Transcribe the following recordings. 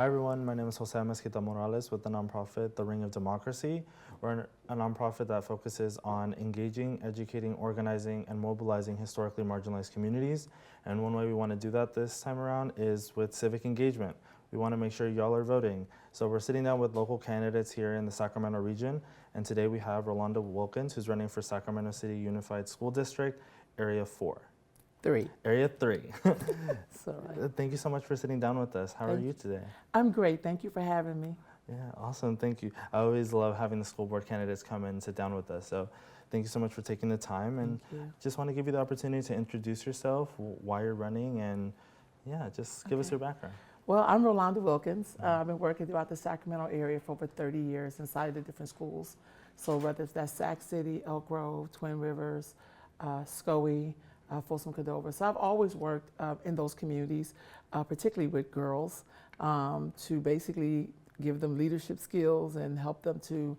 Hi everyone, my name is Jose Amezquita with the nonprofit The Ring of Democracy. We're a nonprofit that focuses on engaging, educating, organizing, and mobilizing historically marginalized communities. And one way we want to do that this time around is with civic engagement. We want to make sure y'all are voting. So we're sitting down with local candidates here in the Sacramento region. And today we have Rolanda Wilkins, who's running for Sacramento City Unified School District, Area 4. Area 3. Thank you so much for sitting down with us. How are you today? I'm great. Thank you for having me. Yeah, awesome. Thank you. I always love having the school board candidates come and sit down with us. So thank you so much for taking the time. And just want to give you the opportunity to introduce yourself, why you're running, and just give us your background. Well, I'm Rolanda Wilkins. I've been working throughout the Sacramento area for over 30 years inside the different schools. So whether it's that Sac City, Elk Grove, Twin Rivers, Scoey, Folsom Cordova. So I've always worked in those communities, particularly with girls, to basically give them leadership skills and help them to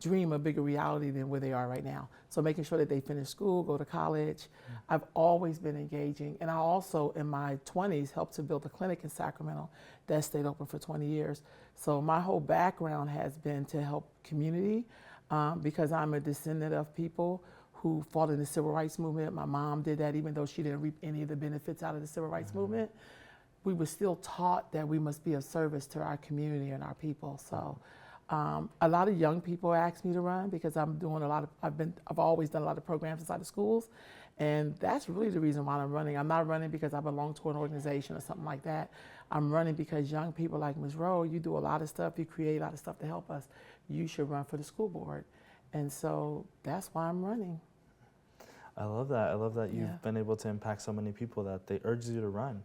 dream a bigger reality than where they are right now. So making sure that they finish school, go to college. I've always been engaging. And I also, in my 20s, helped to build a clinic in Sacramento that stayed open for 20 years. So my whole background has been to help community because I'm a descendant of people who fought in the civil rights movement. My mom did that, even though she didn't reap any of the benefits out of the civil rights movement. We were still taught that we must be of service to our community and our people. So a lot of young people ask me to run because I'm doing I've always done a lot of programs inside the schools. And that's really the reason why I'm running. I'm not running because I belong to an organization or something like that. I'm running because young people like Ms. Rowe, you do a lot of stuff, you create a lot of stuff to help us. You should run for the school board. And so that's why I'm running. I love that. I love that you've been able to impact so many people that they urge you to run.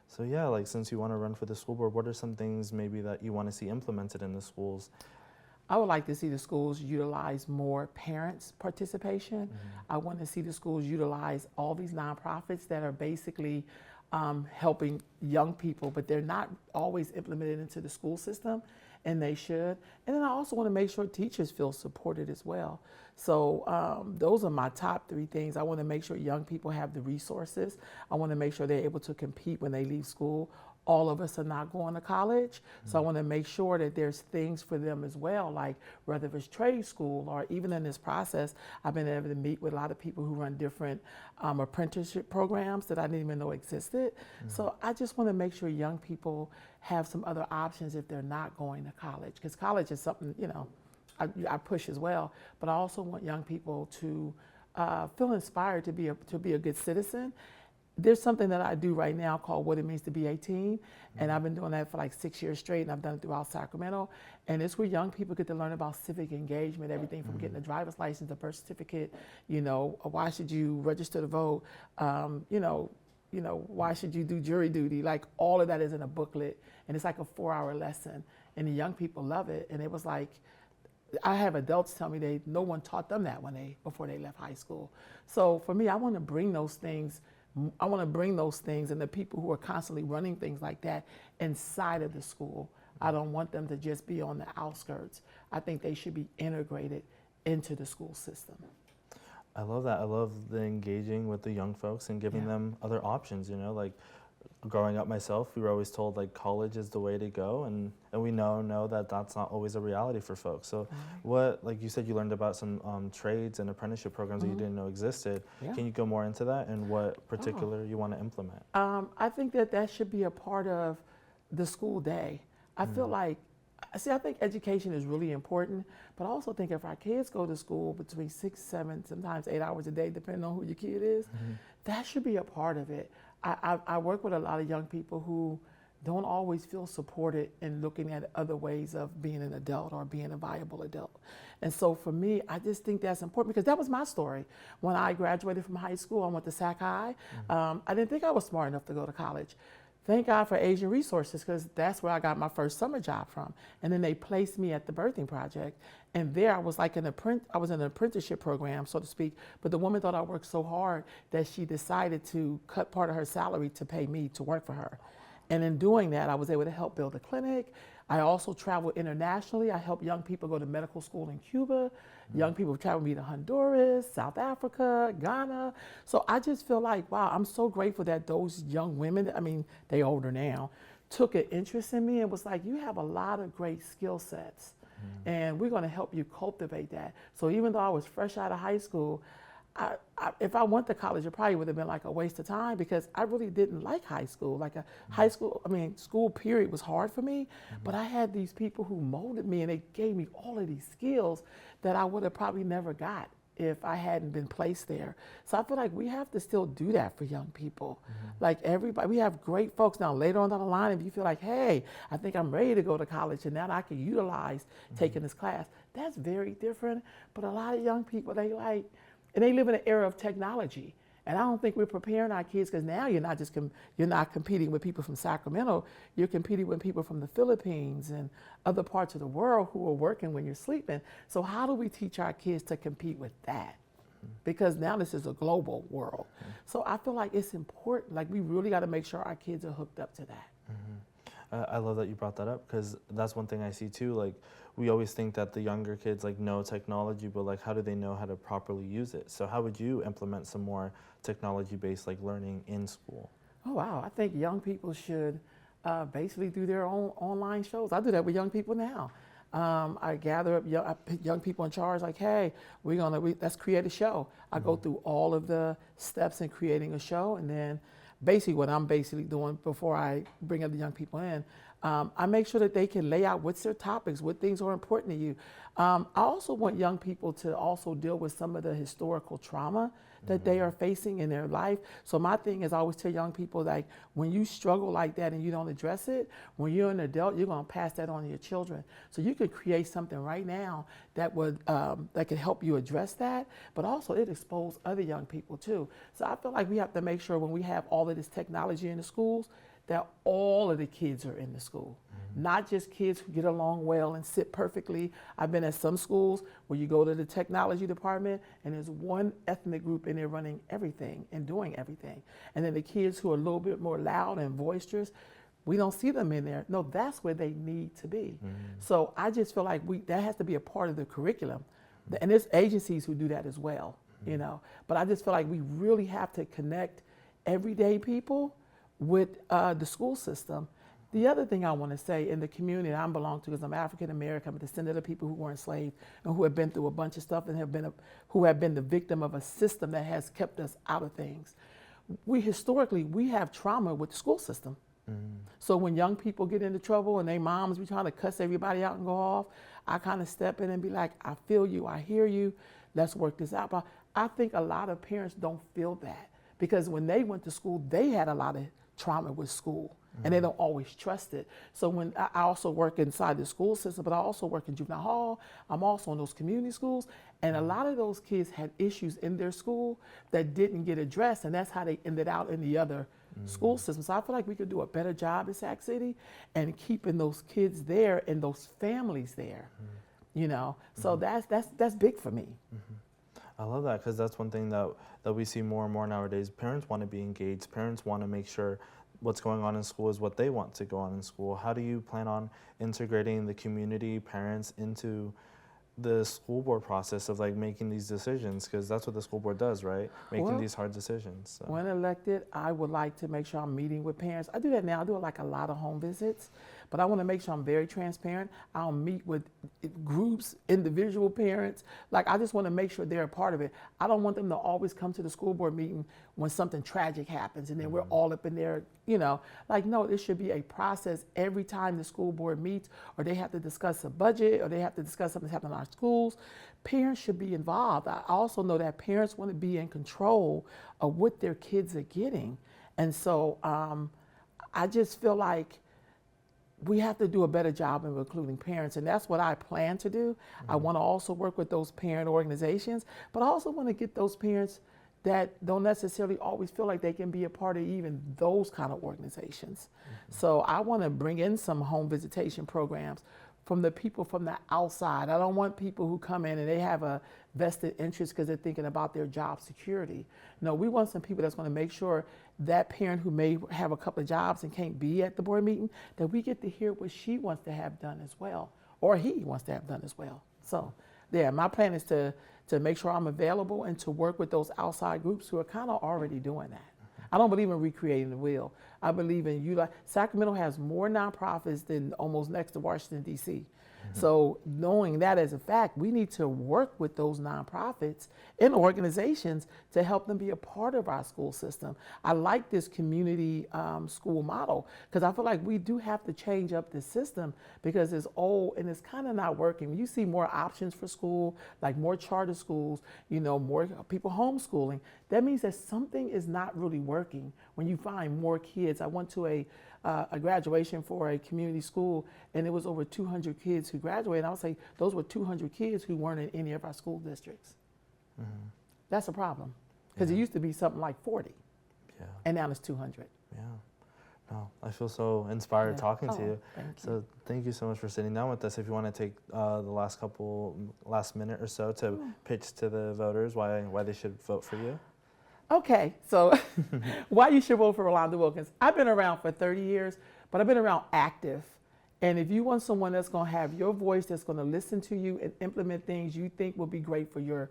So since you want to run for the school board, what are some things maybe that you want to see implemented in the schools? I would like to see the schools utilize more parents' participation. I want to see the schools utilize all these nonprofits that are basically helping young people, but they're not always implemented into the school system, and they should. And then I also want to make sure teachers feel supported as well. So those are my top 3 things. I want to make sure young people have the resources. I want to make sure they're able to compete when they leave school. All of us are not going to college, so I want to make sure that there's things for them as well, like whether it's trade school or even in this process, I've been able to meet with a lot of people who run different apprenticeship programs that I didn't even know existed. So I just want to make sure young people have some other options if they're not going to college, because college is something, I push as well, but I also want young people to feel inspired to be a good citizen. There's something that I do right now called What It Means to Be 18, and I've been doing that for like 6 years straight, and I've done it throughout Sacramento. And it's where young people get to learn about civic engagement, everything from getting a driver's license, a birth certificate, why should you register to vote, why should you do jury duty? Like all of that is in a booklet, and it's like a 4-hour lesson, and the young people love it. And it was like, I have adults tell me no one taught them that before they left high school. So for me, I want to bring those things. And the people who are constantly running things like that inside of the school. I don't want them to just be on the outskirts. I think they should be integrated into the school system. I love that. I love the engaging with the young folks and giving them other options, like growing up myself, we were always told like college is the way to go, and we know that that's not always a reality for folks. So what, like you said, you learned about some trades and apprenticeship programs that you didn't know existed. Can you go more into that and what particular you want to implement? I think that should be a part of the school day. I feel like, I think education is really important, but I also think if our kids go to school between 6, 7, sometimes 8 hours a day, depending on who your kid is, that should be a part of it. I work with a lot of young people who don't always feel supported in looking at other ways of being an adult or being a viable adult. And so for me, I just think that's important because that was my story. When I graduated from high school, I went to Sac High. I didn't think I was smart enough to go to college. Thank God for Asian Resources, because that's where I got my first summer job from. And then they placed me at the Birthing Project. And there I was like I was in an apprenticeship program, so to speak. But the woman thought I worked so hard that she decided to cut part of her salary to pay me to work for her. And in doing that, I was able to help build a clinic. I also traveled internationally. I helped young people go to medical school in Cuba. Young people travel with me to Honduras, South Africa, Ghana. So I just feel like, wow, I'm so grateful that those young women, I mean, they're older now, took an interest in me and was like, you have a lot of great skill sets, and we're going to help you cultivate that. So even though I was fresh out of high school, if I went to college, it probably would have been like a waste of time because I really didn't like high school. Like school period was hard for me, but I had these people who molded me and they gave me all of these skills that I would have probably never got if I hadn't been placed there. So I feel like we have to still do that for young people. Like everybody, we have great folks now later on down the line. If you feel like, hey, I think I'm ready to go to college and now I can utilize taking this class, that's very different. But a lot of young people, they live in an era of technology. And I don't think we're preparing our kids because now you're not competing with people from Sacramento. You're competing with people from the Philippines and other parts of the world who are working when you're sleeping. So how do we teach our kids to compete with that? Because now this is a global world. So I feel like it's important. Like we really got to make sure our kids are hooked up to that. I love that you brought that up because that's one thing I see too. Like we always think that the younger kids like know technology, but like how do they know how to properly use it? So how would you implement some more technology-based like learning in school? Oh wow, I think young people should basically do their own online shows. I do that with young people now. I gather up I put young people in charge like, hey, let's create a show. I go through all of the steps in creating a show, and then basically what I'm basically doing before I bring other young people in, I make sure that they can lay out what's their topics, what things are important to you. I also want young people to also deal with some of the historical trauma that they are facing in their life. So my thing is I always tell young people, like, when you struggle like that and you don't address it, when you're an adult, you're gonna pass that on to your children. So you could create something right now that would that could help you address that, but also it expose other young people too. So I feel like we have to make sure when we have all of this technology in the schools, that all of the kids are in the school, not just kids who get along well and sit perfectly. I've been at some schools where you go to the technology department and there's one ethnic group in there running everything and doing everything. And then the kids who are a little bit more loud and boisterous, we don't see them in there. No, that's where they need to be. So I just feel like that has to be a part of the curriculum. And there's agencies who do that as well, you know. But I just feel like we really have to connect everyday people with the school system. The other thing I want to say, in the community I belong to, because I'm African American, I'm a descendant of people who were enslaved and who have been through a bunch of stuff and who have been the victim of a system that has kept us out of things. Historically, we have trauma with the school system. So when young people get into trouble and their moms be trying to cuss everybody out and go off, I kind of step in and be like, I feel you, I hear you, let's work this out. But I think a lot of parents don't feel that because when they went to school, they had a lot of trauma with school and they don't always trust it. So when I also work inside the school system, but I also work in juvenile hall, I'm also in those community schools, and a lot of those kids had issues in their school that didn't get addressed, and that's how they ended out in the other school systems. So I feel like we could do a better job in Sac City and keeping those kids there and those families there, you know. So that's big for me. I love that because that's one thing that we see more and more nowadays. Parents want to be engaged. Parents want to make sure what's going on in school is what they want to go on in school. How do you plan on integrating the community, parents into the school board process of like making these decisions? Because that's what the school board does, right? Making these hard decisions. So. When elected, I would like to make sure I'm meeting with parents. I do that now. I do like a lot of home visits, but I want to make sure I'm very transparent. I'll meet with groups, individual parents. Like, I just want to make sure they're a part of it. I don't want them to always come to the school board meeting when something tragic happens and then we're all up in there, you know. Like, no, it should be a process every time the school board meets, or they have to discuss a budget, or they have to discuss something that's happening in our schools. Parents should be involved. I also know that parents want to be in control of what their kids are getting. And so I just feel like we have to do a better job of including parents, and that's what I plan to do. I want to also work with those parent organizations, but I also want to get those parents that don't necessarily always feel like they can be a part of even those kind of organizations. So I want to bring in some home visitation programs from the people from the outside. I don't want people who come in and they have a vested interest because they're thinking about their job security. No, we want some people that's going to make sure that parent who may have a couple of jobs and can't be at the board meeting, that we get to hear what she wants to have done as well, or he wants to have done as well. So yeah, my plan is to make sure I'm available and to work with those outside groups who are kind of already doing that. I don't believe in recreating the wheel. I believe in Sacramento has more nonprofits than almost next to Washington, D.C. So knowing that as a fact, we need to work with those nonprofits and organizations to help them be a part of our school system. I like this community school model because I feel like we do have to change up the system because it's old and it's kind of not working. When you see more options for school, like more charter schools, more people homeschooling, that means that something is not really working when you find more kids. I went to a graduation for a community school, and it was over 200 kids who graduated. I would say those were 200 kids who weren't in any of our school districts. That's a problem because it used to be something like 40, and now it's 200. Yeah. No, I feel so inspired talking to you. Thank you. So thank you so much for sitting down with us. If you want to take the last minute or so to pitch to the voters why they should vote for you. Okay, so why you should vote for Rolanda Wilkins. I've been around for 30 years, but I've been around active. And if you want someone that's going to have your voice, that's going to listen to you and implement things you think will be great for your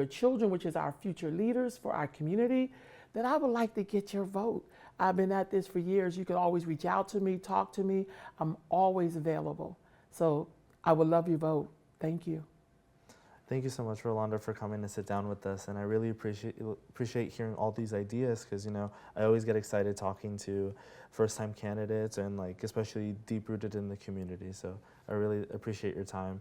children, which is our future leaders, for our community, then I would like to get your vote. I've been at this for years. You can always reach out to me, talk to me. I'm always available. So I would love your vote. Thank you. Thank you so much, Rolanda, for coming to sit down with us. And I really appreciate hearing all these ideas because, I always get excited talking to first-time candidates and, especially deep-rooted in the community. So I really appreciate your time.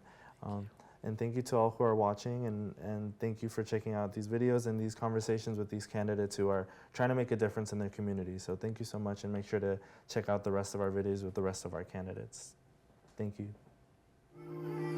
And thank you to all who are watching, and thank you for checking out these videos and these conversations with these candidates who are trying to make a difference in their community. So thank you so much, and make sure to check out the rest of our videos with the rest of our candidates. Thank you.